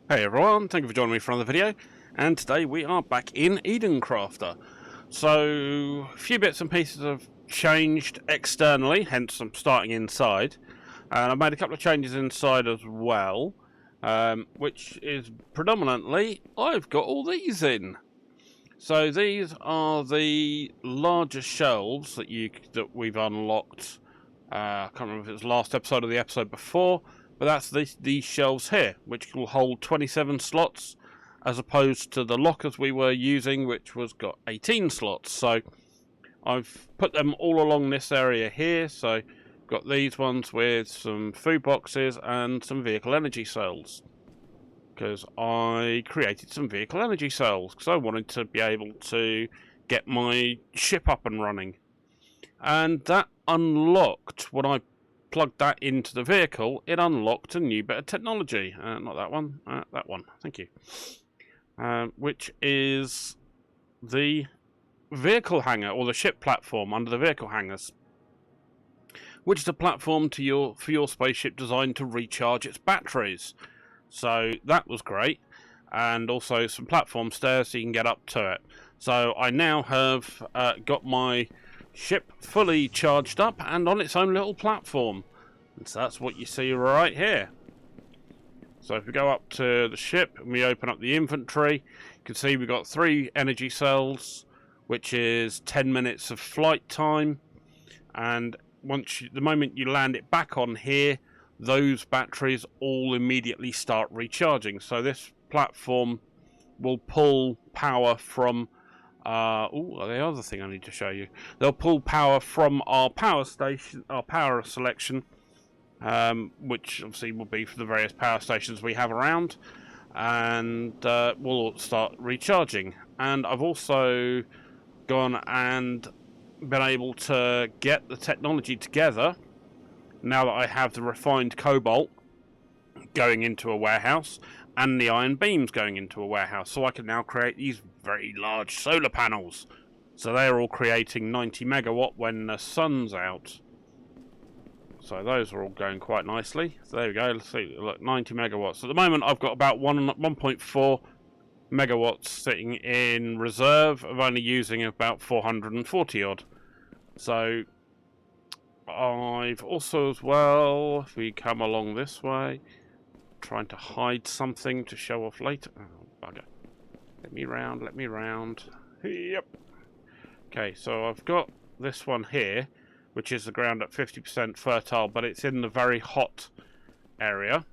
Hey everyone, thank you for joining me for another video, and today we are back in Eden Crafter. So, a few bits and pieces have changed externally, hence I'm starting inside, and I've made a couple of changes inside as well, which is predominantly, I've got all these in. So these are the larger shelves that we've unlocked. I can't remember if it was the last episode or the episode before, but that's these shelves here, which will hold 27 slots, as opposed to the lockers we were using, which was got 18 slots. So I've put them all along this area here. So got these ones with some food boxes and some vehicle energy cells, because I created some vehicle energy cells because I wanted to be able to get my ship up and running. And that unlocked, when I plugged that into the vehicle, it unlocked a new bit of technology. Not that one, that one, thank you. Which is the vehicle hangar, or the ship platform under the vehicle hangars, which is a platform for your spaceship designed to recharge its batteries. So that was great, and also some platform stairs so you can get up to it. So I now have got my ship fully charged up and on its own little platform, and so that's what you see right here. So if we go up to the ship and we open up the inventory, you can see we've got 3 energy cells, which is 10 minutes of flight time, and the moment you land it back on here, those batteries all immediately start recharging. So this platform will pull power from the other thing I need to show you. They'll pull power from our power station, our power selection, which obviously will be for the various power stations we have around, and we'll start recharging. And I've also gone and been able to get the technology together now that I have the refined cobalt going into a warehouse and the iron beams going into a warehouse, so I can now create these very large solar panels. So they're all creating 90 megawatt when the sun's out. So those are all going quite nicely. So there we go, let's see, look, 90 megawatts. At the moment I've got about 1.4 megawatts sitting in reserve, of only using about 440 odd. So I've also, as well, if we come along this way, trying to hide something to show off later. Oh, bugger. Let me round. Yep. Okay, so I've got this one here, which is the ground at 50% fertile, but it's in the very hot area.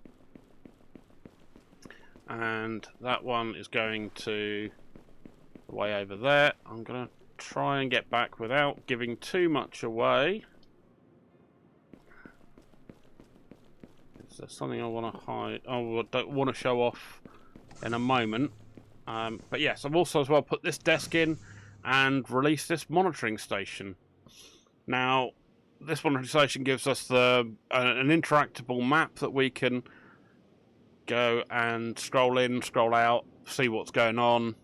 And that one is going to the way over there. I'm going to try and get back without giving too much away. Is there something I want to hide? Oh, I don't want to show off in a moment. But yes, I've also as well put this desk in and released this monitoring station. Now, this monitoring station gives us an interactable map that we can go and scroll in, scroll out, see what's going on.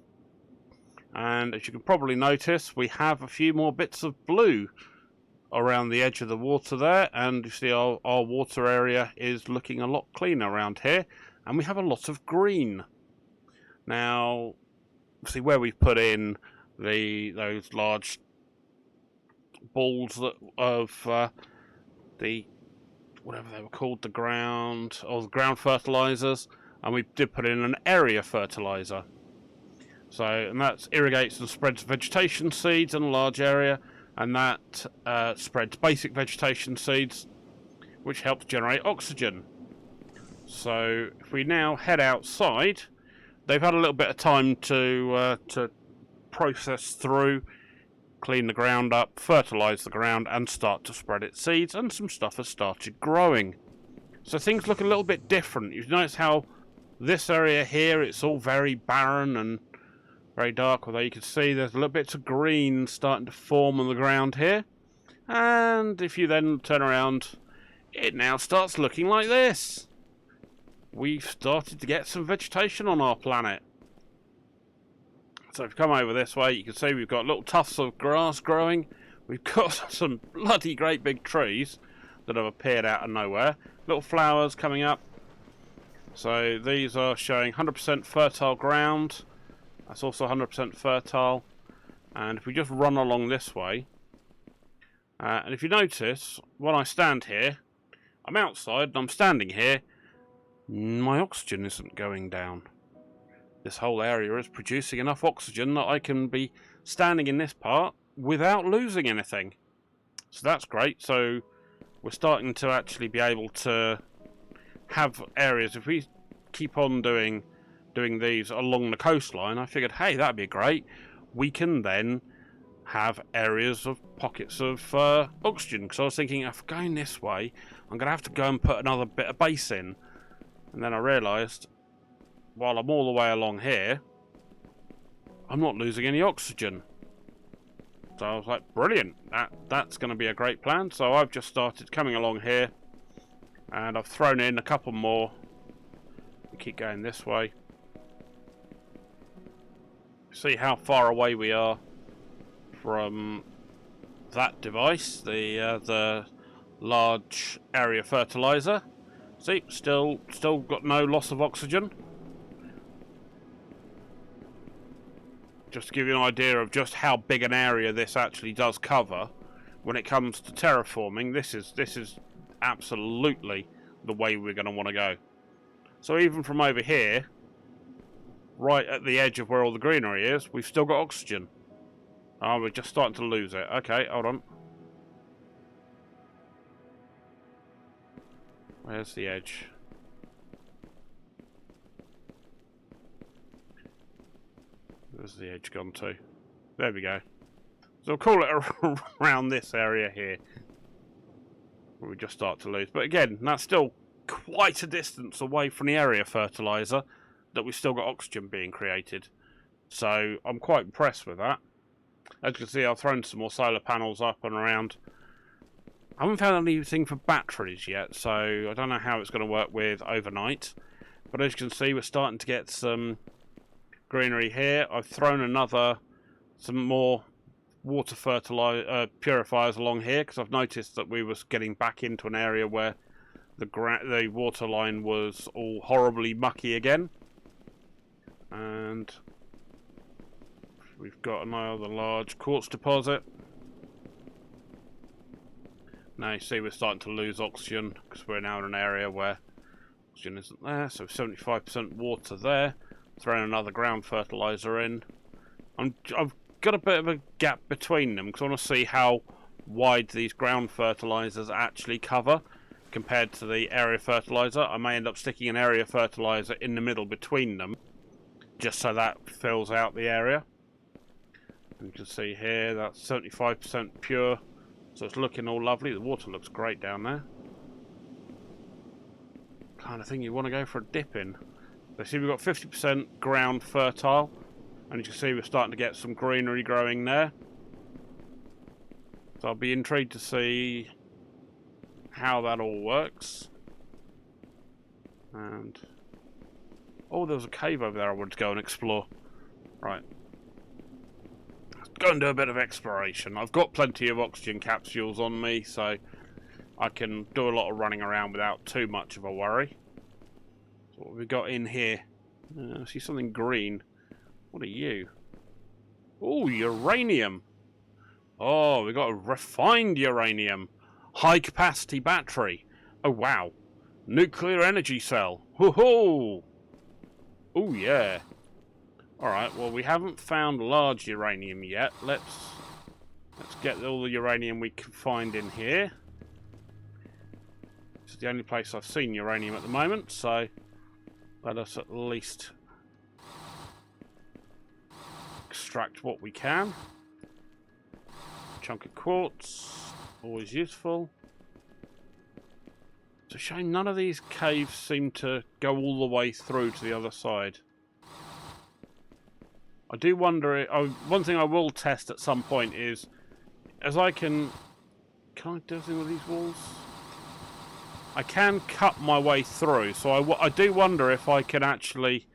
And as you can probably notice, we have a few more bits of blue around the edge of the water there, and you see our water area is looking a lot cleaner around here, and we have a lot of green. Now, see where we've put in those large balls of the whatever they were called, the ground fertilizers, and we did put in an area fertilizer. So, and that irrigates and spreads vegetation seeds in a large area, and that spreads basic vegetation seeds, which helps generate oxygen. So if we now head outside, they've had a little bit of time to process through, clean the ground up, fertilise the ground, and start to spread its seeds, and some stuff has started growing. So things look a little bit different. You notice how this area here, it's all very barren and very dark, although you can see there's little bits of green starting to form on the ground here. And if you then turn around, it now starts looking like this. We've started to get some vegetation on our planet. So if you come over this way, you can see we've got little tufts of grass growing. We've got some bloody great big trees that have appeared out of nowhere. Little flowers coming up. So these are showing 100% fertile ground. That's also 100% fertile. And if we just run along this way, and if you notice, when I stand here, I'm outside and I'm standing here, my oxygen isn't going down. This whole area is producing enough oxygen that I can be standing in this part without losing anything. So that's great. So we're starting to actually be able to have areas. If we keep on doing these along the coastline, I figured, hey, that'd be great. We can then have areas of pockets of oxygen. Because I was thinking, if going this way, I'm going to have to go and put another bit of base in. And then I realised, while I'm all the way along here, I'm not losing any oxygen. So I was like, brilliant, that's going to be a great plan. So I've just started coming along here, and I've thrown in a couple more. We keep going this way. See how far away we are from that device, the large area fertilizer. See, still got no loss of oxygen. Just to give you an idea of just how big an area this actually does cover, when it comes to terraforming, this is absolutely the way we're going to want to go. So even from over here, right at the edge of where all the greenery is, we've still got oxygen. Oh, we're just starting to lose it. Okay, hold on. Where's the edge? Where's the edge gone to? There we go. So we'll call it around this area here, where we just start to lose. But again, that's still quite a distance away from the area fertilizer that we've still got oxygen being created. So I'm quite impressed with that. As you can see, I've thrown some more solar panels up and around. I haven't found anything for batteries yet, so I don't know how it's going to work with overnight. But as you can see, we're starting to get some greenery here. I've thrown some more water purifiers along here, because I've noticed that we was getting back into an area where the water line was all horribly mucky again. And we've got another large quartz deposit. Now you see we're starting to lose oxygen, because we're now in an area where oxygen isn't there. So 75% water there. Throwing another ground fertilizer in. I've got a bit of a gap between them, because I want to see how wide these ground fertilizers actually cover compared to the area fertilizer. I may end up sticking an area fertilizer in the middle between them, just so that fills out the area. And you can see here that's 75% pure, so it's looking all lovely. The water looks great down there. Kind of thing you want to go for a dip in. So see, we've got 50% ground fertile, and you can see we're starting to get some greenery growing there. So I'll be intrigued to see how that all works. And oh, there was a cave over there I wanted to go and explore. Right. Let's go and do a bit of exploration. I've got plenty of oxygen capsules on me, so I can do a lot of running around without too much of a worry. So what have we got in here? I see something green. What are you? Oh, uranium. Oh, we got a refined uranium. High capacity battery. Oh, wow. Nuclear energy cell. Hoo-hoo! Oh, yeah. Alright, well, we haven't found large uranium yet. Let's get all the uranium we can find in here. This is the only place I've seen uranium at the moment, so let us at least extract what we can. Chunk of quartz, always useful. It's a shame none of these caves seem to go all the way through to the other side. I do wonder, one thing I will test at some point is, as I can I do anything with these walls? I can cut my way through, so I do wonder if I can actually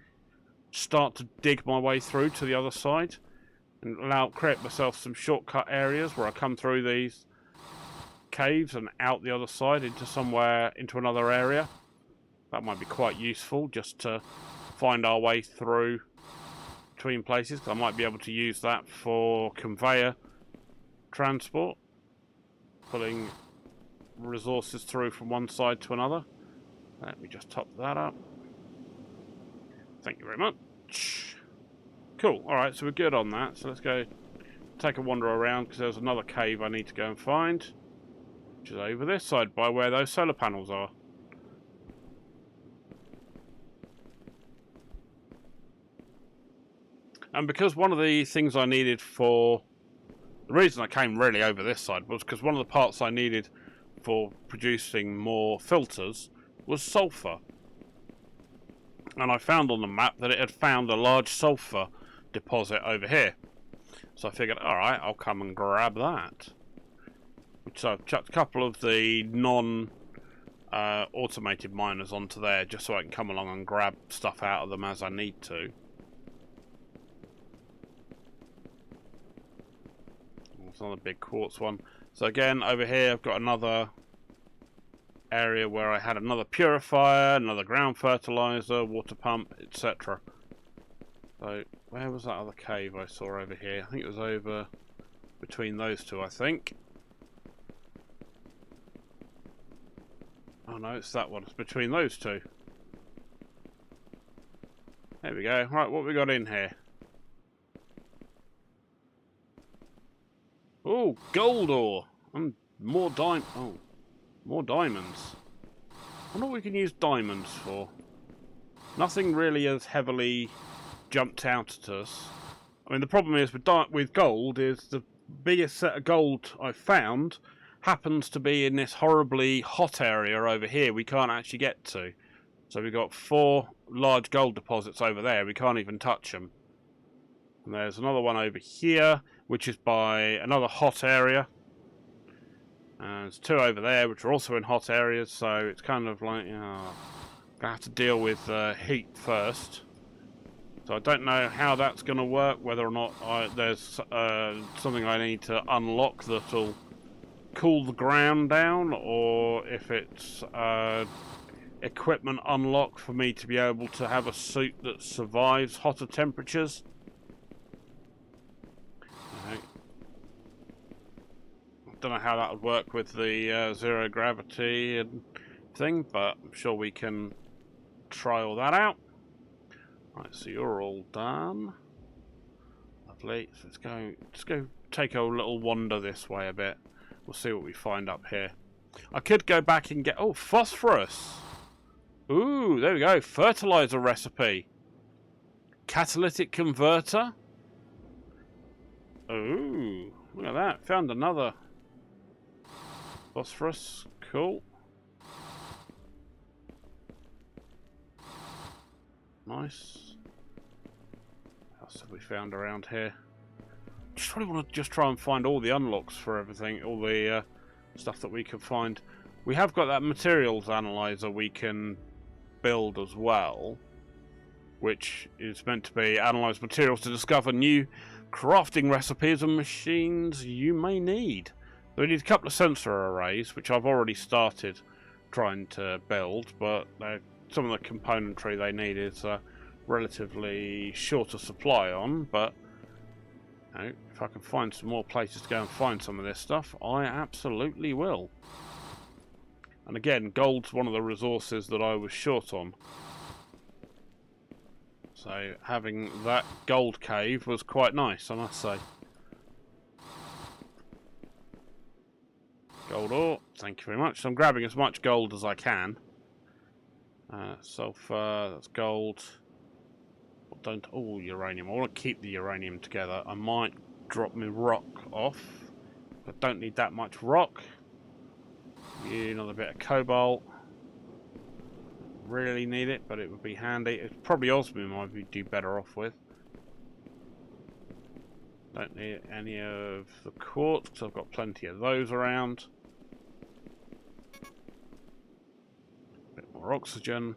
start to dig my way through to the other side and create myself some shortcut areas where I come through these caves and out the other side into another area. That might be quite useful just to find our way through between places, because I might be able to use that for conveyor transport, pulling resources through from one side to another. Let me just top that up. Thank you very much. Cool. Alright, so we're good on that. So let's go take a wander around, because there's another cave I need to go and find, which is over this side by where those solar panels are. And because one of the things I needed for... The reason I came really over this side was because one of the parts I needed for producing more filters was sulfur. And I found on the map that it had found a large sulfur deposit over here. So I figured, alright, I'll come and grab that. So I've chucked a couple of the non-automated miners onto there, just so I can come along and grab stuff out of them as I need to. It's another big quartz one. So again, over here I've got another area where I had another purifier, another ground fertilizer, water pump, etc. So where was that other cave I saw over here? I think it was over between those two, I think. Oh no, it's that one. It's between those two. There we go. Right, what we got in here? Oh, gold ore! And more more diamonds. I wonder what we can use diamonds for. Nothing really has heavily jumped out at us. I mean, the problem is with gold is the biggest set of gold I've found happens to be in this horribly hot area over here we can't actually get to. So we've got 4 large gold deposits over there. We can't even touch them. And there's another one over here, which is by another hot area. And there's 2 over there, which are also in hot areas. So it's kind of like, gonna have to deal with heat first. So I don't know how that's going to work, whether or not there's something I need to unlock that'll cool the ground down, or if it's equipment unlock for me to be able to have a suit that survives hotter temperatures. Okay. I don't know how that would work with the zero gravity and thing, but I'm sure we can try all that out. Right, so you're all done. Lovely. So let's go take a little wander this way a bit. We'll see what we find up here. I could go back and get... Oh, phosphorus! Ooh, there we go. Fertilizer recipe. Catalytic converter. Ooh, look at that. Found another phosphorus. Cool. Nice. What else have we found around here? Just really want to try and find all the unlocks for everything, all the stuff that we can find. We have got that materials analyzer we can build as well, which is meant to be analyze materials to discover new crafting recipes and machines you may need. We need a couple of sensor arrays, which I've already started trying to build, but some of the componentry they need is relatively shorter supply on, but if I can find some more places to go and find some of this stuff, I absolutely will. And again, gold's one of the resources that I was short on. So having that gold cave was quite nice, I must say. Gold ore, thank you very much. So I'm grabbing as much gold as I can. Sulfur, that's gold. Oh, uranium. I want to keep the uranium together. I might drop my rock off. I don't need that much rock. Another bit of cobalt. Really need it, but it would be handy. It's probably osmium I'd do better off with. Don't need any of the quartz because I've got plenty of those around. Bit more oxygen.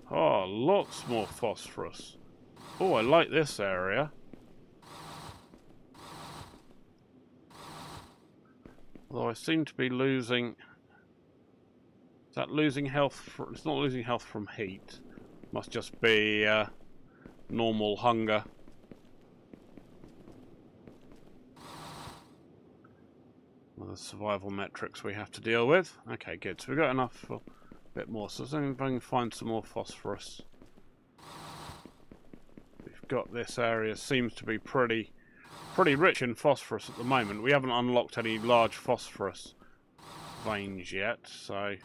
Oh, lots more phosphorus. Oh, I like this area. Although I seem to be losing that losing health? It's not losing health from heat. Must just be normal hunger. Well, the survival metrics we have to deal with. Okay, good. So we've got enough for a bit more. So let's see if I can find some more phosphorus. We've got this area. Seems to be pretty rich in phosphorus at the moment. We haven't unlocked any large phosphorus veins yet, so...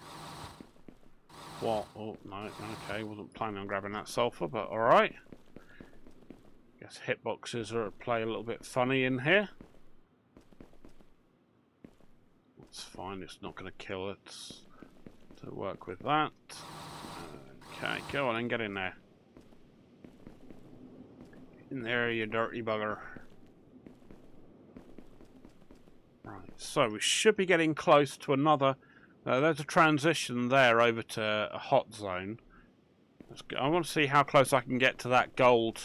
What? Oh, no, okay, wasn't planning on grabbing that sulfur, but alright. Guess hitboxes are at play a little bit funny in here. That's fine, it's not going to kill it. To work with that. Okay, go on and get in there. In there, you dirty bugger. Right, so we should be getting close to another... there's a transition there over to a hot zone. I want to see how close I can get to that gold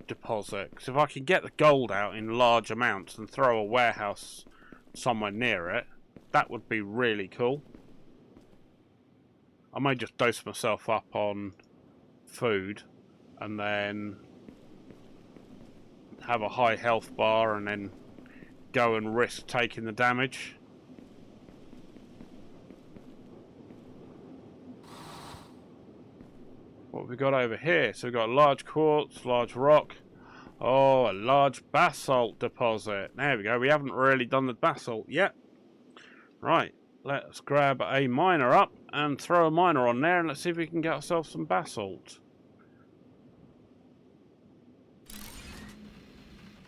deposit. Because if I can get the gold out in large amounts and throw a warehouse somewhere near it, that would be really cool. I may just dose myself up on food and then have a high health bar and then go and risk taking the damage. What have we got over here? So we've got a large quartz, large rock. Oh, a large basalt deposit. There we go. We haven't really done the basalt yet. Right, let's grab a miner up and throw a miner on there and let's see if we can get ourselves some basalt.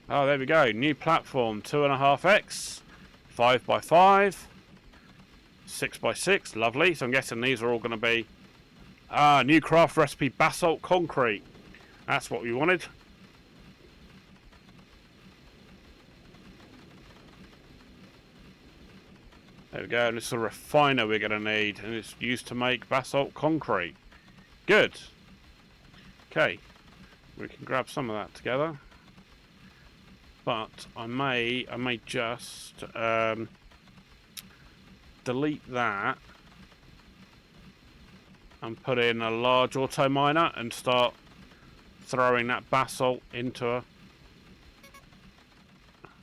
Oh, there we go. New platform, 2.5x, 5x5, 6x6. Lovely. So I'm guessing these are all going to be new craft recipe basalt concrete. That's what we wanted. There we go. And this is a refiner we're going to need, and it's used to make basalt concrete. Good. Okay, we can grab some of that together. But I may just delete that and put in a large auto miner and start throwing that basalt into a...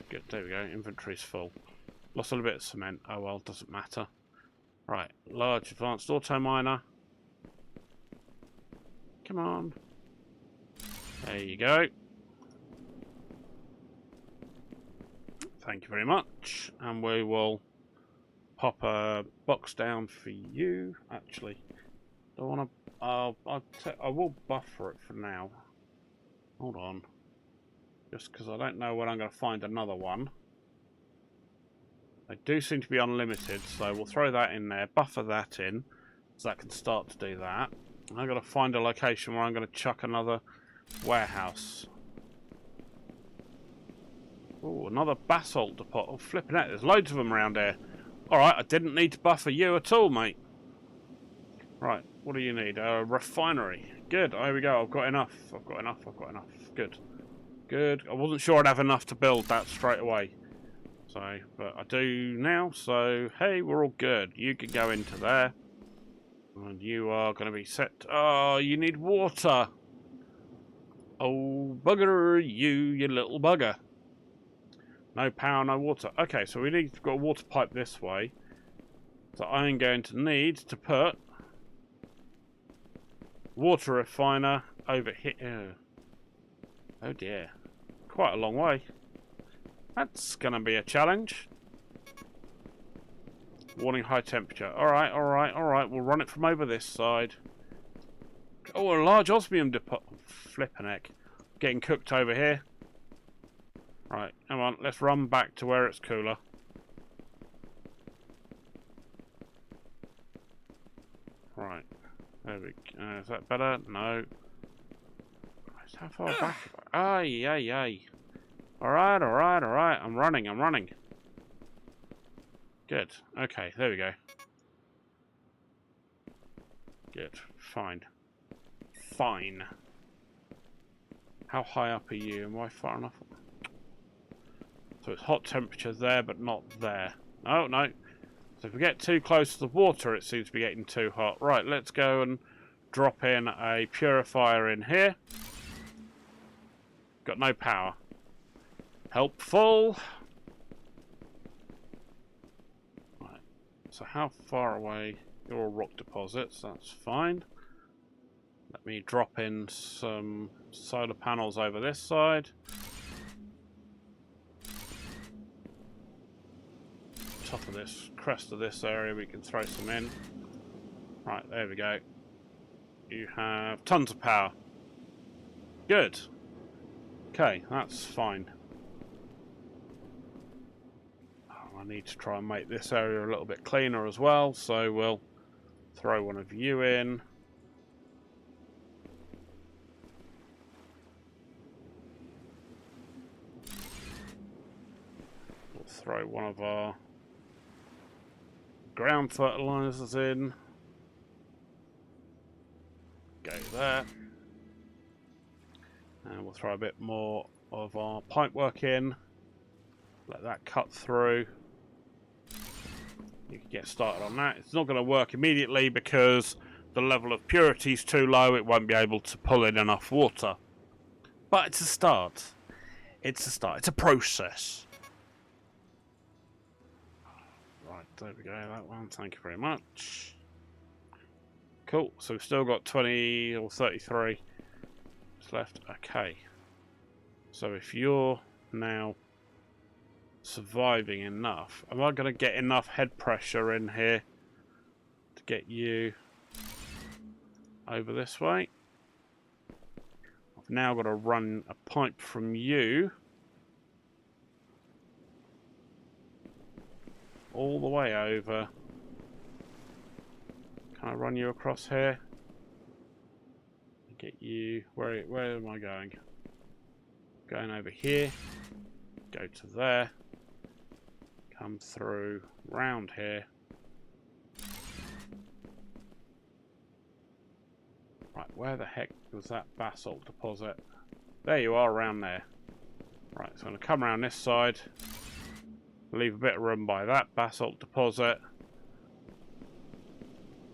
Good, there we go, inventory's full. Lost a little bit of cement, oh well, doesn't matter. Right, large advanced auto miner. Come on. There you go. Thank you very much. And we will pop a box down for you. Actually, don't want to... I will buffer it for now. Hold on. Just because I don't know when I'm going to find another one. They do seem to be unlimited, so we'll throw that in there, buffer that in, so that can start to do that. And I've got to find a location where I'm going to chuck another warehouse. Oh, another basalt deposit. Oh, flipping out. There's loads of them around here. Alright, I didn't need to buffer you at all, mate. Right, what do you need? A refinery. Good, here we go. I've got enough. I've got enough. Good. Good. I wasn't sure I'd have enough to build that straight away. So, but I do now. So, hey, we're all good. You can go into there. And you are going to be set. Oh, you need water. Oh, bugger you little bugger. No power, no water. Okay, so we've got a water pipe this way. So I'm going to need to put water refiner over here. Oh dear. Quite a long way. That's going to be a challenge. Warning high temperature. Alright, alright, alright. We'll run it from over this side. Oh, a large osmium deposit. Flippin' heck. Getting cooked over here. Right, come on, let's run back to where it's cooler. Right, there we go. Is that better? No. How far back? Ay, ay, ay. Alright, alright, alright. I'm running. Good. Okay, there we go. Good. Fine. Fine. How high up are you? Am I far enough? So it's hot temperature there, but not there. Oh, no. So if we get too close to the water, it seems to be getting too hot. Right, let's go and drop in a purifier in here. Got no power. Helpful. Right, so how far away? You're all rock deposits, that's fine. Let me drop in some solar panels over this side. Top of this crest of this area, we can throw some in. Right, there we go. You have tons of power. Good. Okay, that's fine. Oh, I need to try and make this area a little bit cleaner as well, so we'll throw one of you in. We'll throw one of our ground fertilizers in. Go there. And we'll throw a bit more of our pipework in. Let that cut through. You can get started on that. It's not going to work immediately because the level of purity is too low. It won't be able to pull in enough water. But it's a start. It's a start. It's a process. Right, there we go. That one. Thank you very much. Cool. So we've still got 20 or 33 left. Okay. So if you're now surviving enough, am I going to get enough head pressure in here to get you over this way? I've now got to run a pipe from you all the way over. Can I run you across here? Get you... Where am I going? Going over here. Go to there. Come through round here. Right, where the heck was that basalt deposit? There you are, around there. Right, so I'm going to come around this side. Leave a bit of room by that basalt deposit.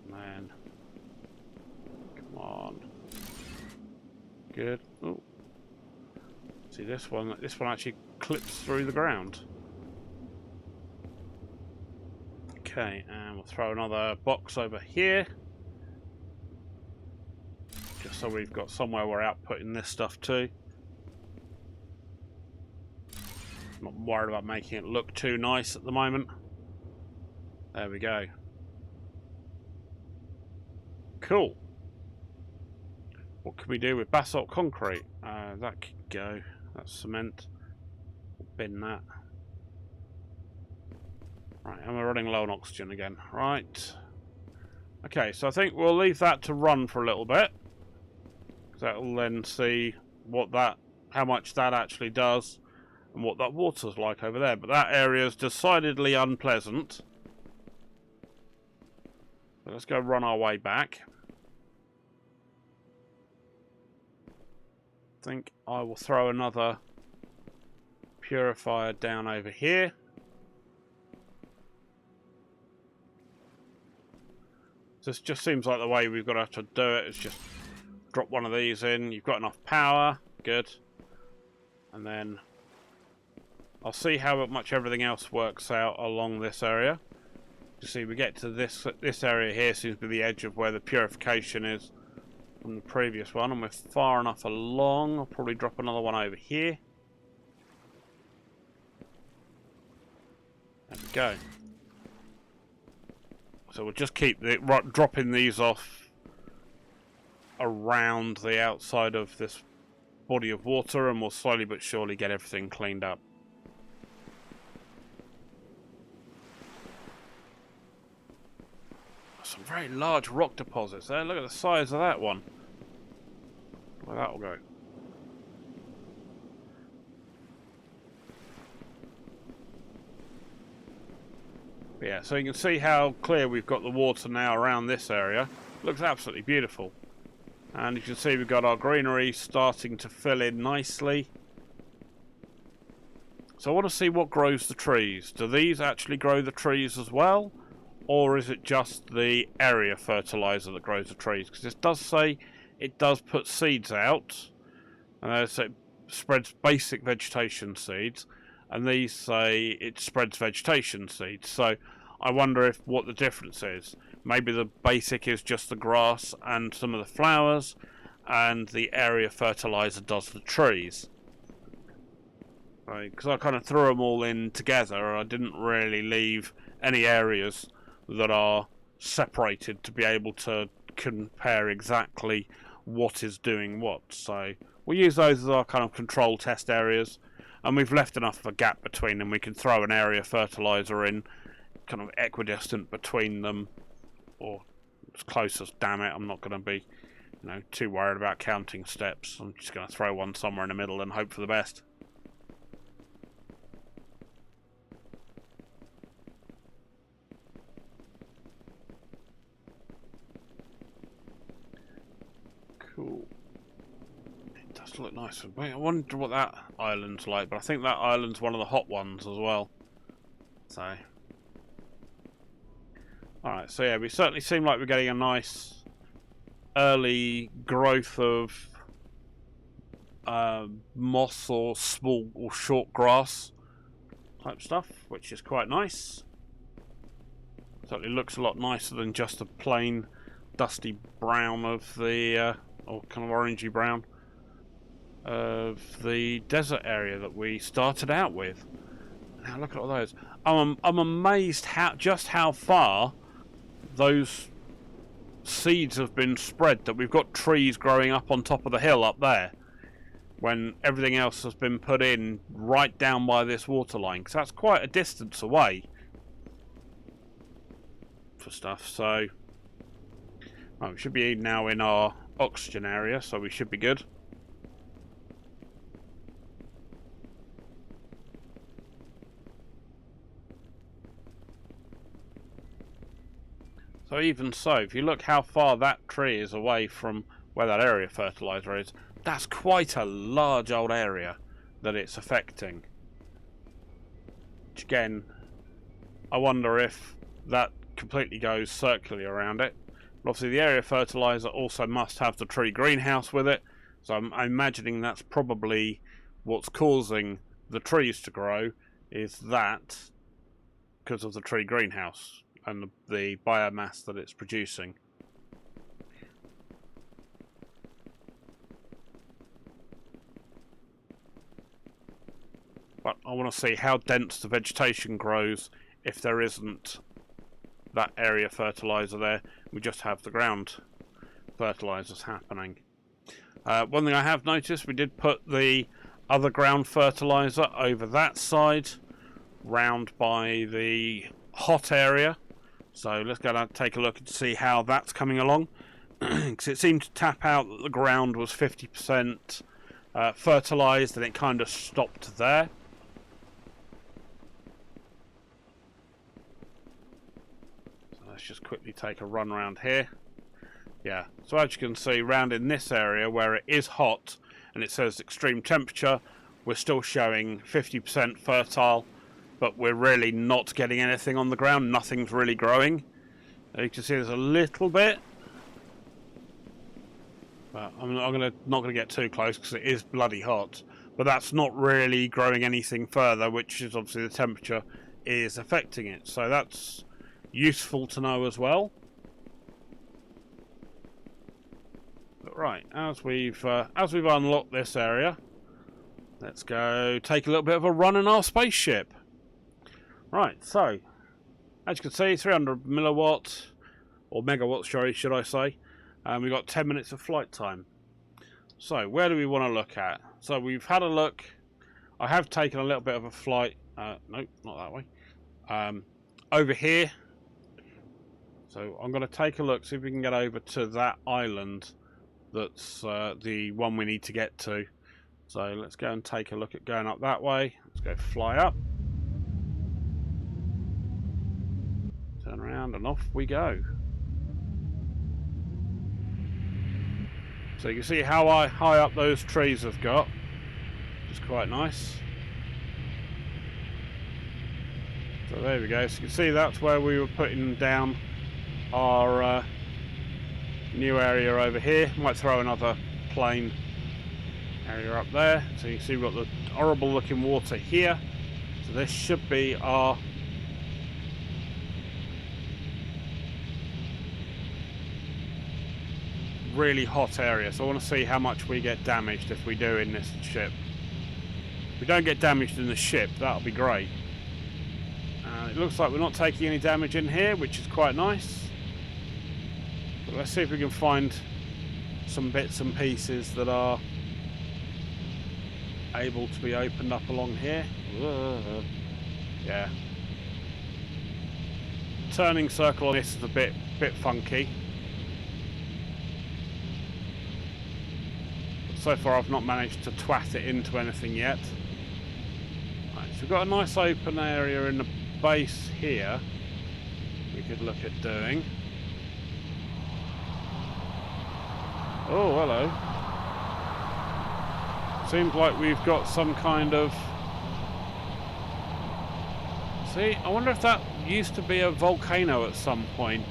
Man. Come on. Good. Oh. See this one actually clips through the ground. Okay, and we'll throw another box over here. Just so we've got somewhere we're outputting this stuff to. Not worried about making it look too nice at the moment. There we go. Cool. What can we do with basalt concrete? That could go. That's cement. Bin that. Right, and we're running low on oxygen again. Right. Okay, so I think we'll leave that to run for a little bit. That'll then see what that, how much that actually does, and what that water's like over there. But that area is decidedly unpleasant. So let's go run our way back. I think I will throw another purifier down over here. This just seems like the way we've got to have to do it. Is just drop one of these in. You've got enough power. Good. And then I'll see how much everything else works out along this area. You see, we get to this area here seems to be the edge of where the purification is from the previous one, and we're far enough along. I'll probably drop another one over here. There we go. So we'll just keep dropping these off around the outside of this body of water, and we'll slowly but surely get everything cleaned up. Some very large rock deposits there. Look at the size of that one. Where that'll go. But yeah, so you can see how clear we've got the water now around this area. Looks absolutely beautiful. And you can see we've got our greenery starting to fill in nicely. So I want to see what grows the trees. Do these actually grow the trees as well? or is it just the area fertilizer that grows the trees? Because this does say it does put seeds out, and so it spreads basic vegetation seeds, and these say it spreads vegetation seeds. So I wonder if what the difference is. Maybe the basic is just the grass and some of the flowers, and the area fertilizer does the trees. Because I kind of threw them all in together. I didn't really leave any areas that are separated to be able to compare exactly what is doing what. So we'll use those as our kind of control test areas, and we've left enough of a gap between them. We can throw an area fertilizer in kind of equidistant between them, or as close as, damn it, I'm not going to be too worried about counting steps. I'm just going to throw one somewhere in the middle and hope for the best. Cool. It does look nice. I wonder what that island's like, but I think that island's one of the hot ones as well. So, alright, so yeah, we certainly seem like we're getting a nice early growth of moss or small or short grass type stuff, which is quite nice. Certainly looks a lot nicer than just a plain dusty brown of the or kind of orangey brown of the desert area that we started out with. Now look at all those. I'm amazed how far those seeds have been spread, that we've got trees growing up on top of the hill up there when everything else has been put in right down by this water line, because that's quite a distance away for stuff. So we should be now in our oxygen area, so we should be good. So even so, if you look how far that tree is away from where that area fertilizer is, that's quite a large old area that it's affecting. Which again, I wonder if that completely goes circularly around it. But obviously the area fertilizer also must have the tree greenhouse with it, so I'm imagining that's probably what's causing the trees to grow, is that because of the tree greenhouse and the biomass that it's producing. But I want to see how dense the vegetation grows if there isn't that area fertilizer there. We just have the ground fertilizers happening. One thing I have noticed, we did put the other ground fertilizer over that side, round by the hot area. So let's go and take a look and see how that's coming along. Because it seemed to tap out that the ground was 50% fertilized, and it kind of stopped there. Let's just quickly take a run around here. Yeah, so as you can see, round in this area where it is hot and it says extreme temperature, we're still showing 50% fertile, but we're really not getting anything on the ground. Nothing's really growing. You can see there's a little bit, but I'm not gonna get too close because it is bloody hot. But that's not really growing anything further, which is obviously the temperature is affecting it. So that's useful to know as well. But right, as we've unlocked this area, let's go take a little bit of a run in our spaceship. Right, so as you can see, 300 milliwatt or megawatts, sorry, should I say? We've got 10 minutes of flight time. So where do we want to look at? So we've had a look. I have taken a little bit of a flight. Nope, not that way. Over here. So I'm going to take a look, see if we can get over to that island. That's the one we need to get to. So let's go and take a look at going up that way. Let's go fly up. Turn around and off we go. So you can see how high up those trees have got. Which is quite nice. So there we go. So you can see that's where we were putting down our new area over here. Might throw another plain area up there. So you can see we've got the horrible looking water here. So this should be our really hot area. So I want to see how much we get damaged if we do in this ship. If we don't get damaged in the ship, that'll be great. It looks like we're not taking any damage in here, which is quite nice. But let's see if we can find some bits and pieces that are able to be opened up along here. Yeah. Turning circle on this is a bit funky. But so far I've not managed to twat it into anything yet. Right, so we've got a nice open area in the base here we could look at doing. Oh, hello. Seems like we've got some kind of... See, I wonder if that used to be a volcano at some point.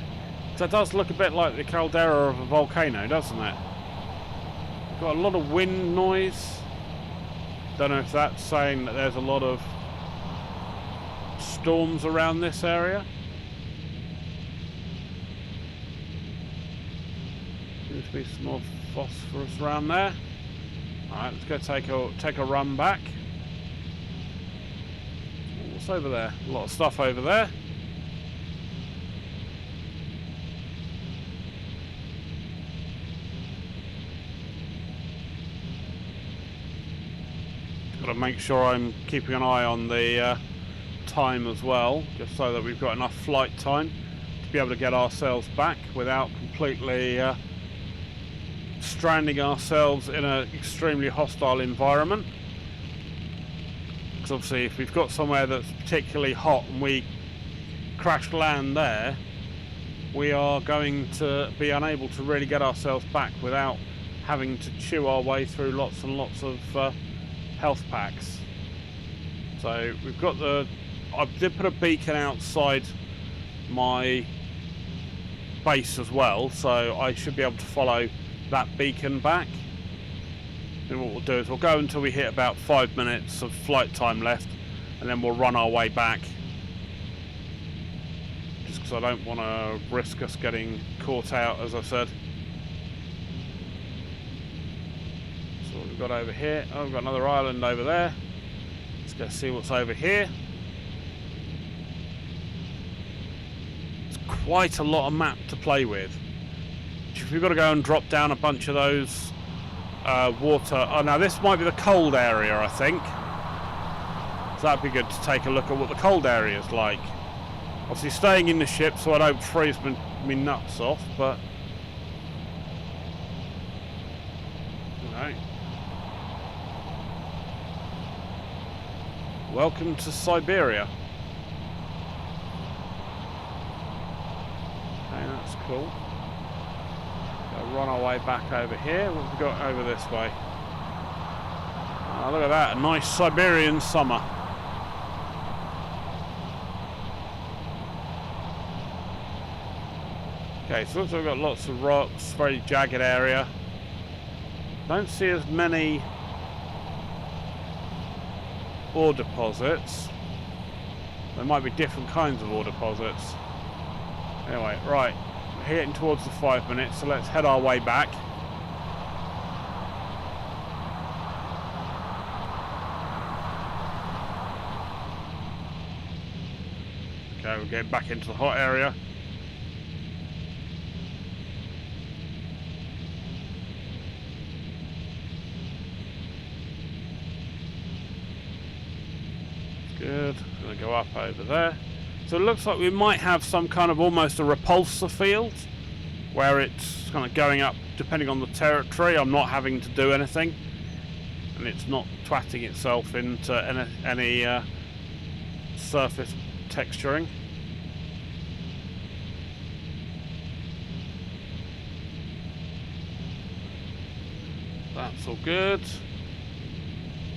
That does look a bit like the caldera of a volcano, doesn't it? Got a lot of wind noise. Don't know if that's saying that there's a lot of storms around this area. Seems to be some more phosphorus around there. Alright, let's go take a run back. What's over there? A lot of stuff over there. Got to make sure I'm keeping an eye on the time as well, just so that we've got enough flight time to be able to get ourselves back without completely stranding ourselves in an extremely hostile environment. Because obviously if we've got somewhere that's particularly hot and we crash land there, we are going to be unable to really get ourselves back without having to chew our way through lots and lots of health packs. So we've got I did put a beacon outside my base as well, so I should be able to follow that beacon back. And what we'll do is we'll go until we hit about 5 minutes of flight time left, and then we'll run our way back. Just because I don't want to risk us getting caught out, as I said. So what we've got over here, oh, we've got another island over there. Let's go see what's over here. It's quite a lot of map to play with. We've got to go and drop down a bunch of those water. Oh, now this might be the cold area, I think. So that'd be good to take a look at what the cold area is like. Obviously staying in the ship so I don't freeze me nuts off, but... You know. Welcome to Siberia. Okay, that's cool. Run our way back over here. What have we got over this way? Oh, look at that, a nice Siberian summer. Okay, so looks like we've got lots of rocks, very jagged area. Don't see as many ore deposits. There might be different kinds of ore deposits. Anyway, right. We're getting towards the 5 minutes, so let's head our way back. Okay, we're getting back into the hot area. Good. Going to go up over there. So it looks like we might have some kind of almost a repulsor field where it's kind of going up depending on the territory. I'm not having to do anything, and it's not twatting itself into any surface texturing. That's all good.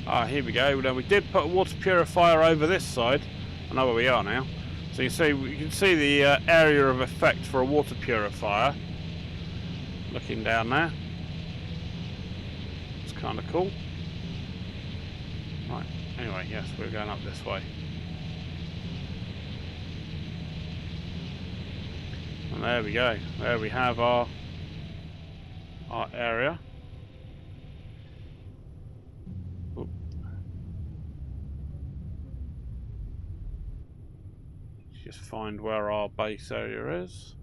Ah, here we go. Now we did put a water purifier over this side. I know where we are now. So you can see the area of effect for a water purifier. Looking down there. It's kind of cool. Right, anyway, yes, we're going up this way. And there we go. There we have our area. Oop. Just find where our base area is.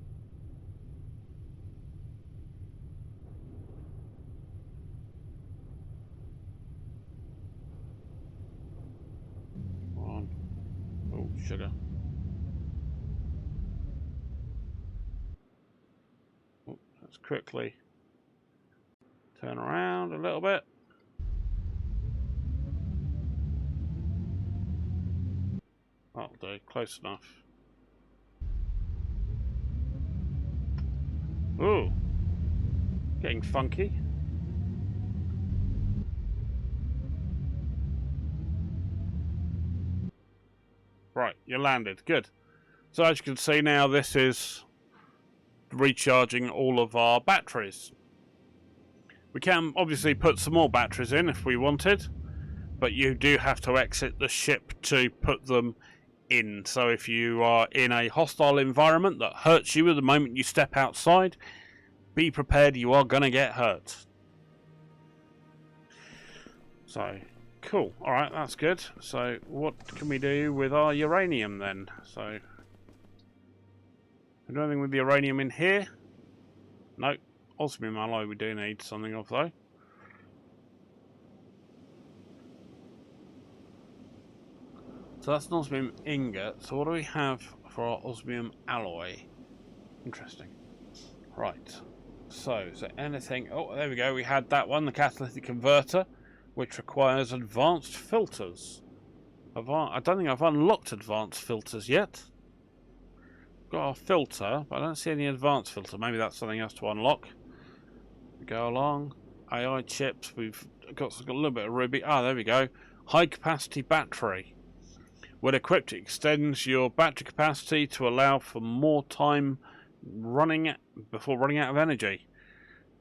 Oh, sugar. Oh, let's quickly turn around a little bit. That'll do, close enough. Ooh, getting funky. Right, you landed, good. So as you can see now, this is recharging all of our batteries. We can obviously put some more batteries in if we wanted, but you do have to exit the ship to put them in. So if you are in a hostile environment that hurts you at the moment you step outside, be prepared, you are going to get hurt. So, cool. Alright, that's good. So, what can we do with our uranium then? So, we do anything with the uranium in here? No. Osmium alloy we do need something of though. So that's an osmium ingot. So what do we have for our osmium alloy? Interesting. Right. So, is there anything... Oh, there we go. We had that one, the catalytic converter, which requires advanced filters. I don't think I've unlocked advanced filters yet. Got our filter, but I don't see any advanced filter. Maybe that's something else to unlock. We go along. AI chips. We've got a little bit of ruby. Ah, there we go. High capacity battery. When equipped, it extends your battery capacity to allow for more time running before running out of energy.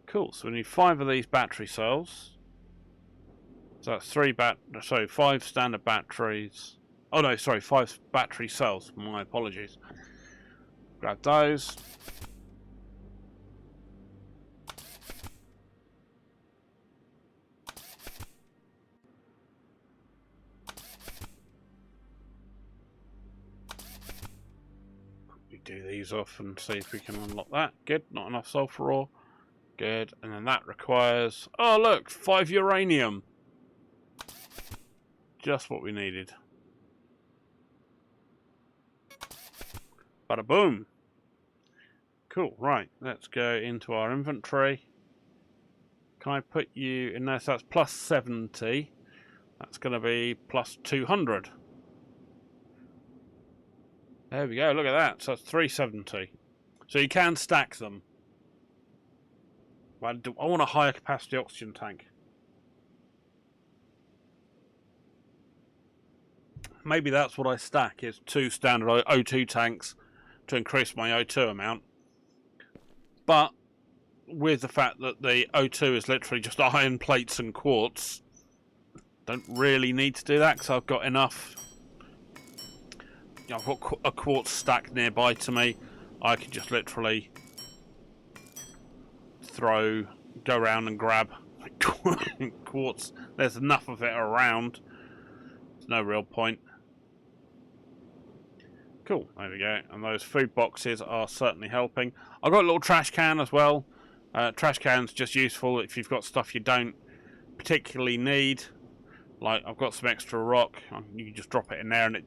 Cool. So we need 5 of these battery cells. So that's 5 standard batteries. Oh no, sorry, 5 battery cells. My apologies. Grab those. Do these off and see if we can unlock that. Good, not enough sulfur ore. Good, and then that requires... Oh look, 5 uranium. Just what we needed. Bada boom. Cool, right, let's go into our inventory. Can I put you in there? So that's plus 70. That's going to be plus 200. There we go, look at that. So that's 370. So you can stack them. I want a higher capacity oxygen tank. Maybe that's what I stack, is 2 standard O2 tanks to increase my O2 amount. But with the fact that the O2 is literally just iron plates and quartz, don't really need to do that because I've got enough. I've got a quartz stack nearby to me. I can just literally go around and grab quartz. There's enough of it around. There's no real point. Cool, there we go. And those food boxes are certainly helping. I've got a little trash can as well. Trash can's just useful if you've got stuff you don't particularly need. Like, I've got some extra rock. You can just drop it in there and it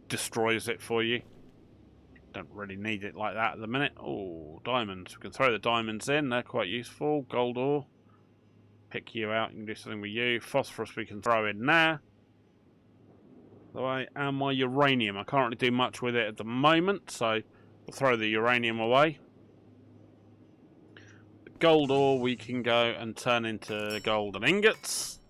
destroys it for you. Don't really need it like that at the minute. Oh, diamonds. We can throw the diamonds in. They're quite useful. Gold ore. Pick you out. You can do something with you. Phosphorus we can throw in there. And my uranium. I can't really do much with it at the moment, so we'll throw the uranium away. The gold ore we can go and turn into golden ingots.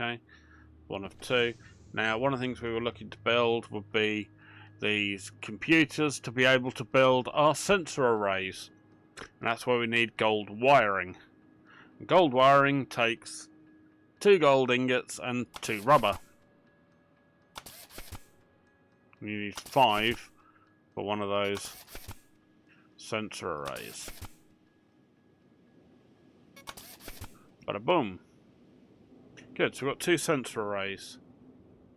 Okay, one of two. Now, one of the things we were looking to build would be these computers to be able to build our sensor arrays. And that's where we need gold wiring. Gold wiring takes 2 gold ingots and 2 rubber. We need 5 for one of those sensor arrays. Bada boom. Good, so we've got 2 sensor arrays.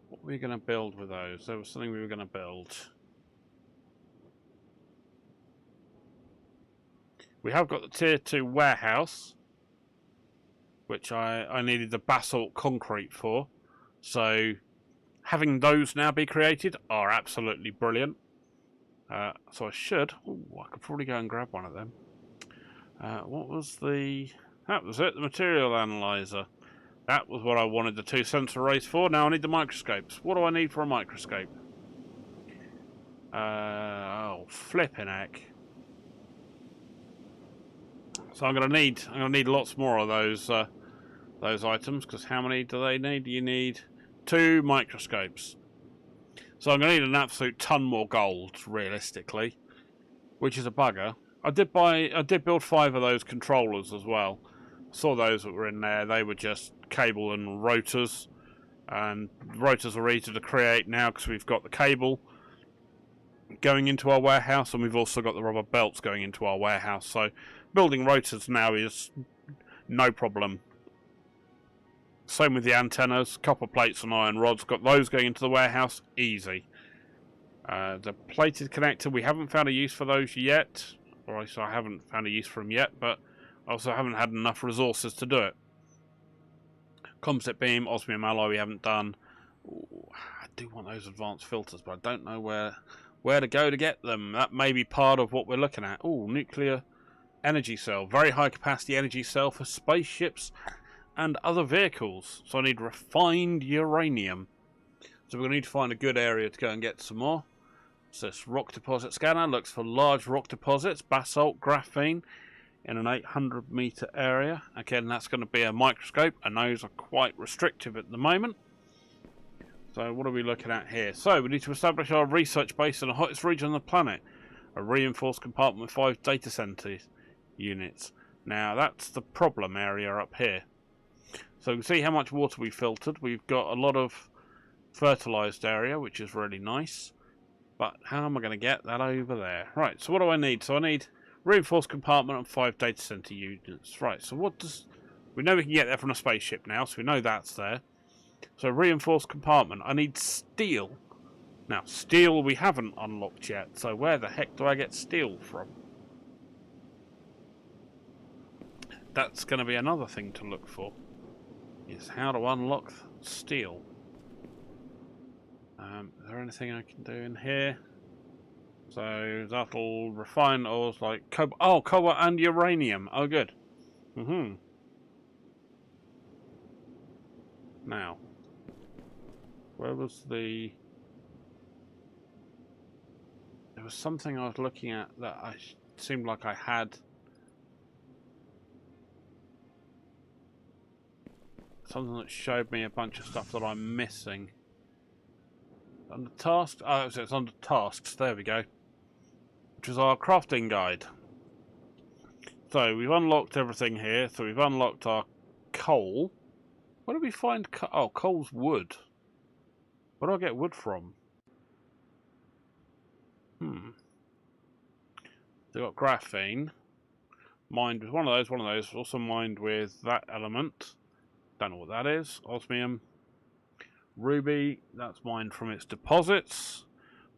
What are we going to build with those? There was something we were going to build. We have got the tier 2 warehouse, which I needed the basalt concrete for. So having those now be created are absolutely brilliant. So I should... Ooh, I could probably go and grab one of them. What was the... That was it, the material analyzer. That was what I wanted the 2 sensor arrays for. Now I need the microscopes. What do I need for a microscope? Oh, flipping heck. So I'm gonna need lots more of those items, because how many do they need? You need 2 microscopes. So I'm gonna need an absolute ton more gold, realistically, which is a bugger. I did build 5 of those controllers as well. I saw those that were in there. They were just cable and rotors, and rotors are easy to create now because we've got the cable going into our warehouse, and we've also got the rubber belts going into our warehouse. So building rotors now is no problem. Same with the antennas, copper plates and iron rods. Got those going into the warehouse, easy. The plated connector, we haven't found a use for those yet, or at least I haven't found a use for them yet, but also haven't had enough resources to do it. Composite beam, osmium alloy we haven't done. Ooh, I do want those advanced filters, but I don't know where to go to get them. That may be part of what we're looking at. Oh, nuclear energy cell. Very high capacity energy cell for spaceships and other vehicles. So I need refined uranium. So we're going to need to find a good area to go and get some more. So this rock deposit scanner looks for large rock deposits, basalt, graphene, in an 800 meter area. Again, that's going to be a microscope, and those are quite restrictive at the moment. So what are we looking at here? So we need to establish our research base in the hottest region on the planet. A reinforced compartment with 5 data centers units. Now that's the problem area up here. So you can see how much water we filtered. We've got a lot of fertilized area, which is really nice. But how am I going to get that over there? Right, so what do I need? So I need reinforced compartment and 5 data center units. Right, so what does... We know we can get there from a spaceship now, so we know that's there. So reinforced compartment. I need steel. Now, steel we haven't unlocked yet, so where the heck do I get steel from? That's going to be another thing to look for, is how to unlock steel. Is there anything I can do in here? So that'll refine ores like cobalt. Oh, cobalt and uranium. Oh, good. Now, where was the... There was something I was looking at that I seemed like I had. Something that showed me a bunch of stuff that I'm missing. Under tasks? Oh, it's under tasks. There we go. Which is our crafting guide. So we've unlocked everything here. So we've unlocked our coal. Where do we find coal? Oh, coal's wood. Where do I get wood from? So we've got graphene. Mined with one of those. Also mined with that element. Don't know what that is. Osmium. Ruby, that's mined from its deposits.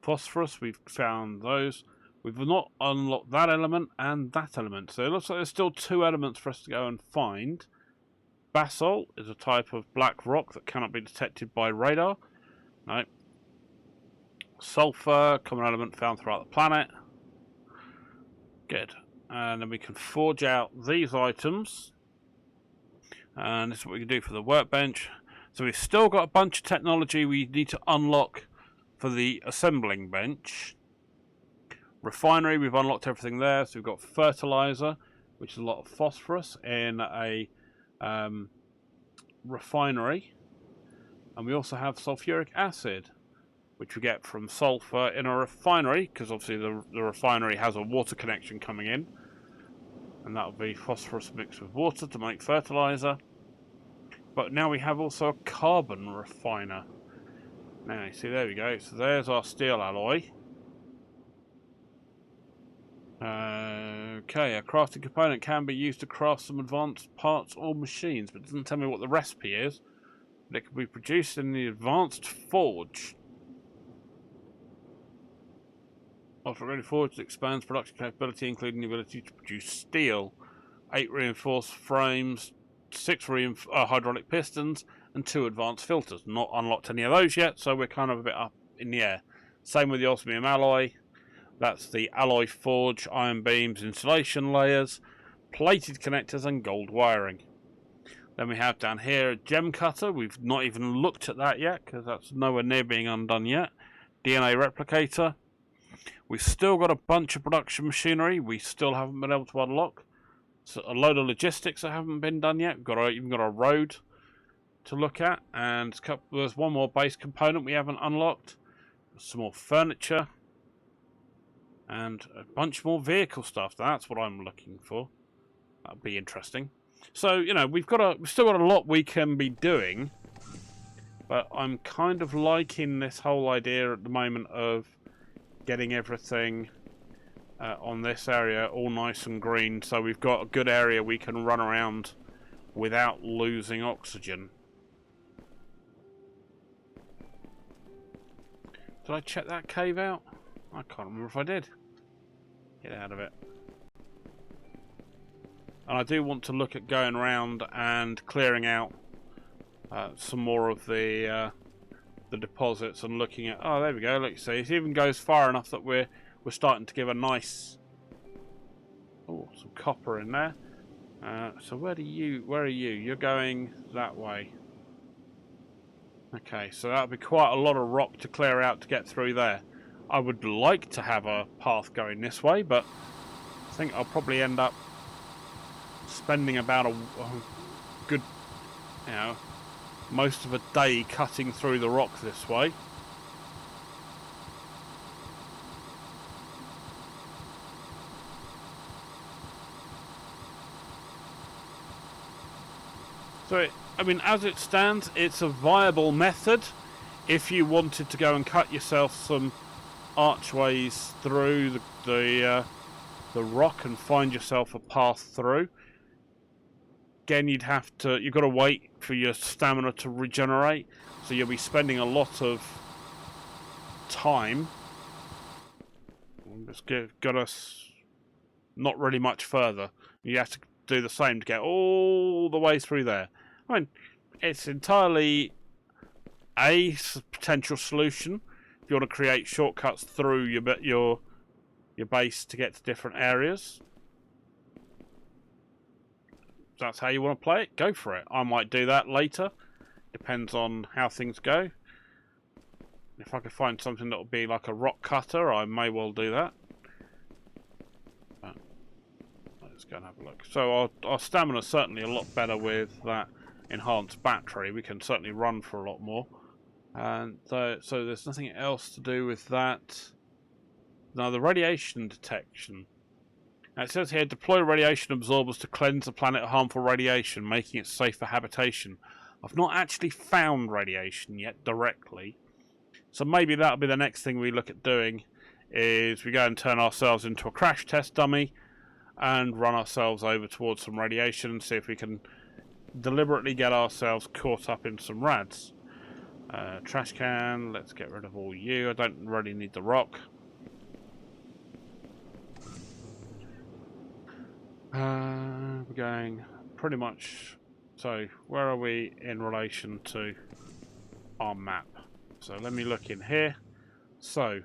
Phosphorus, we've found those. We've not unlocked that element and that element. So it looks like there's still 2 elements for us to go and find. Basalt is a type of black rock that cannot be detected by radar. No. Sulfur, common element found throughout the planet. Good. And then we can forge out these items. And this is what we can do for the workbench. So we've still got a bunch of technology we need to unlock for the assembling bench. Refinery, we've unlocked everything there. So we've got fertilizer, which is a lot of phosphorus in a refinery. And we also have sulfuric acid, which we get from sulfur in a refinery, because obviously the refinery has a water connection coming in. And that'll be phosphorus mixed with water to make fertilizer. But now we have also a carbon refiner. Now, you see, there we go. So there's our steel alloy. Okay, a crafting component can be used to craft some advanced parts or machines, but it doesn't tell me what the recipe is. But it can be produced in the advanced forge. After ready forge, it expands production capability, including the ability to produce steel, 8 reinforced frames, 6 hydraulic pistons, and 2 advanced filters. Not unlocked any of those yet, so we're kind of a bit up in the air. Same with the osmium alloy. That's the alloy forge, iron beams, insulation layers, plated connectors, and gold wiring. Then we have down here a gem cutter. We've not even looked at that yet, because that's nowhere near being undone yet. DNA replicator. We've still got a bunch of production machinery we still haven't been able to unlock. So a load of logistics that haven't been done yet. We've even got a road to look at, and there's one more base component we haven't unlocked. Some more furniture, and a bunch more vehicle stuff. That's what I'm looking for. That'll be interesting. So, you know, we've still got a lot we can be doing, but I'm kind of liking this whole idea at the moment of getting everything on this area all nice and green, so we've got a good area we can run around without losing oxygen. Did I check that cave out? I can't remember if I did. Get out of it. And I do want to look at going around and clearing out some more of the deposits and looking at. Oh, there we go. Look, you see, it even goes far enough that we're starting to give a nice. Oh, some copper in there. So where are you? You're going that way. Okay, so that'll be quite a lot of rock to clear out to get through there. I would like to have a path going this way, but I think I'll probably end up spending about a good, you know, most of a day cutting through the rock this way. So, I mean, as it stands, it's a viable method if you wanted to go and cut yourself some archways through the rock and find yourself a path through. Again, you've got to wait for your stamina to regenerate, so you'll be spending a lot of time. It's got us not really much further. You have to do the same to get all the way through there. I mean, it's entirely a potential solution if you want to create shortcuts through your base to get to different areas. If that's how you want to play it, go for it. I might do that later. Depends on how things go. If I could find something that would be like a rock cutter, I may well do that. But let's go and have a look. So our stamina's certainly a lot better with that enhanced battery. We can certainly run for a lot more. And so there's nothing else to do with that. Now, the radiation detection. Now, it says here, deploy radiation absorbers to cleanse the planet of harmful radiation, making it safe for habitation. I've not actually found radiation yet directly, so maybe that'll be the next thing we look at doing, is we go and turn ourselves into a crash test dummy and run ourselves over towards some radiation and see if we can deliberately get ourselves caught up in some rads. Trash can, let's get rid of all you. I don't really need the rock. We're going pretty much. So, where are we in relation to our map? So, let me look in here. So,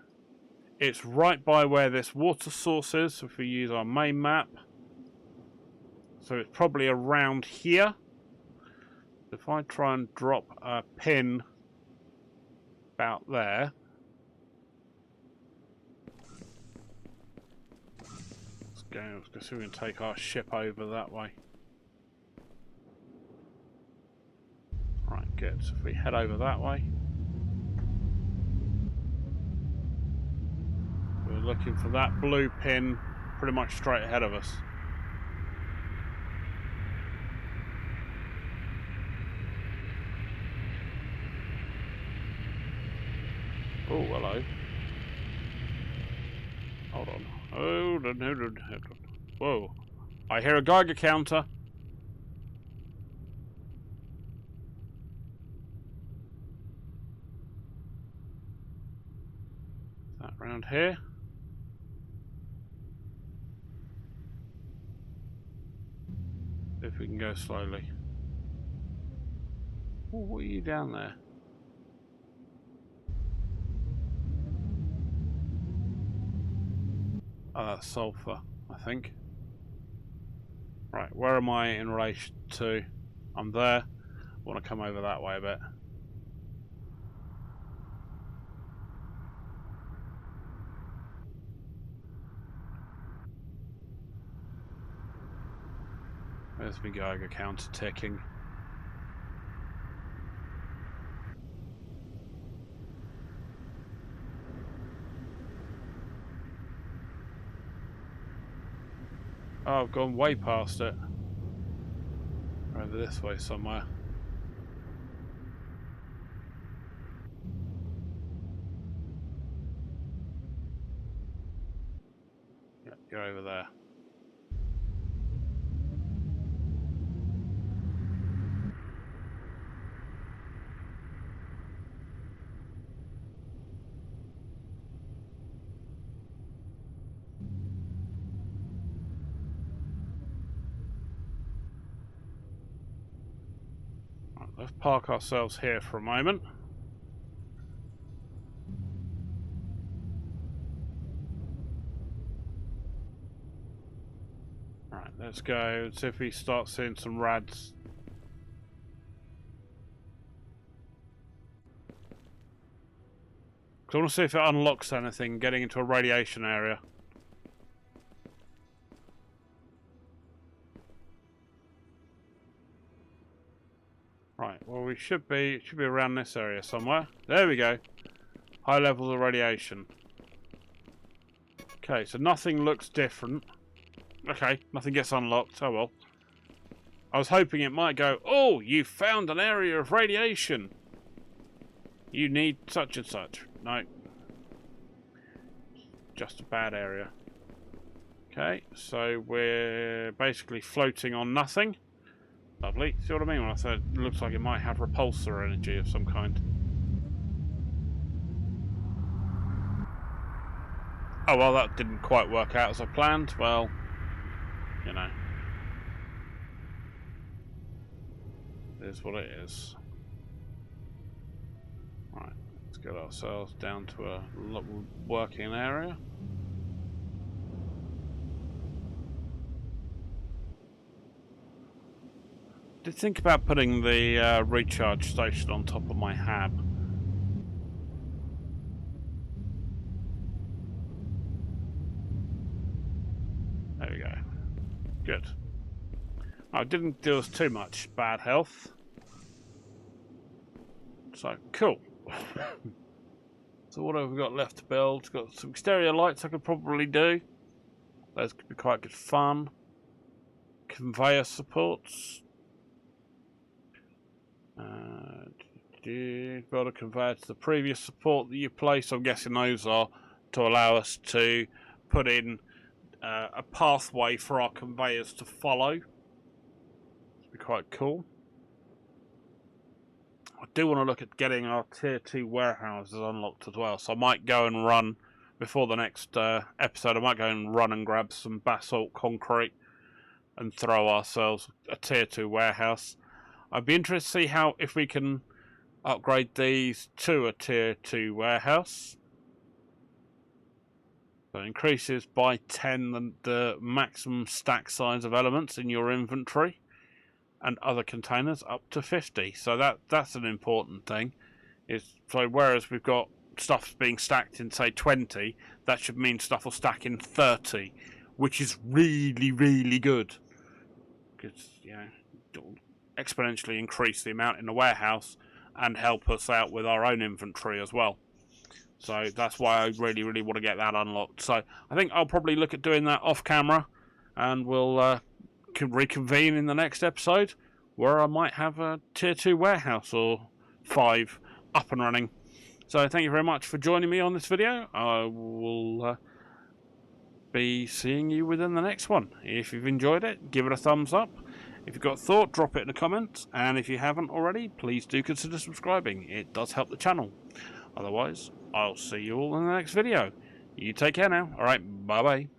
it's right by where this water source is, if we use our main map. So, it's probably around here. If I try and drop a pin about there. Let's see if we can take our ship over that way. Right. good. So if we head over that way, we're looking for that blue pin pretty much straight ahead of us. Oh, hello. Hold on. Hold on. Whoa. I hear a Geiger counter. Is that round here? If we can go slowly. Oh, what are you down there? Oh, that's sulfur, I think. Right, where am I in relation to? I'm there. I want to come over that way a bit. There's my Geiger counter ticking. Oh, I've gone way past it. Over this way somewhere. Yeah, you're over there. Right, let's park ourselves here for a moment. Right, let's go and see if we start seeing some rads. Because I want to see if it unlocks anything getting into a radiation area. Right, well it should be around this area somewhere. There we go. High levels of radiation. Okay, so nothing looks different. Okay, nothing gets unlocked. Oh well. I was hoping it might go, oh, you found an area of radiation. You need such and such. No. Just a bad area. Okay, so we're basically floating on nothing. Lovely. See what I mean when I said it looks like it might have repulsor energy of some kind? Oh, well, that didn't quite work out as I planned. Well, you know. It is what it is. Right, let's get ourselves down to a working area. Did think about putting the recharge station on top of my hab. There we go. Good. I didn't do us too much bad health. So, cool. So what have we got left to build? Got some exterior lights I could probably do. Those could be quite good fun. Conveyor supports. Build a conveyor to the previous support that you place. I'm guessing those are to allow us to put in a pathway for our conveyors to follow. It'd be quite cool. I do want to look at getting our tier 2 warehouses unlocked as well, so I might go and run before the next episode. I might go and run and grab some basalt concrete and throw ourselves a tier 2 warehouse. I'd be interested to see how if we can upgrade these to a tier 2 warehouse. So it increases by 10 the maximum stack size of elements in your inventory, and other containers up to 50. So that's an important thing. So whereas we've got stuff being stacked in say 20, that should mean stuff will stack in 30, which is really, really good. Because, you know, it'll exponentially increase the amount in the warehouse, and help us out with our own inventory as well. So that's why I really, really want to get that unlocked. So I think I'll probably look at doing that off camera, and we'll reconvene in the next episode, where I might have a tier 2 warehouse or 5 up and running. So thank you very much for joining me on this video. I will be seeing you within the next one. If you've enjoyed it, give it a thumbs up. If you've got a thought, drop it in the comments. And if you haven't already, please do consider subscribing. It does help the channel. Otherwise, I'll see you all in the next video. You take care now. Alright, bye bye.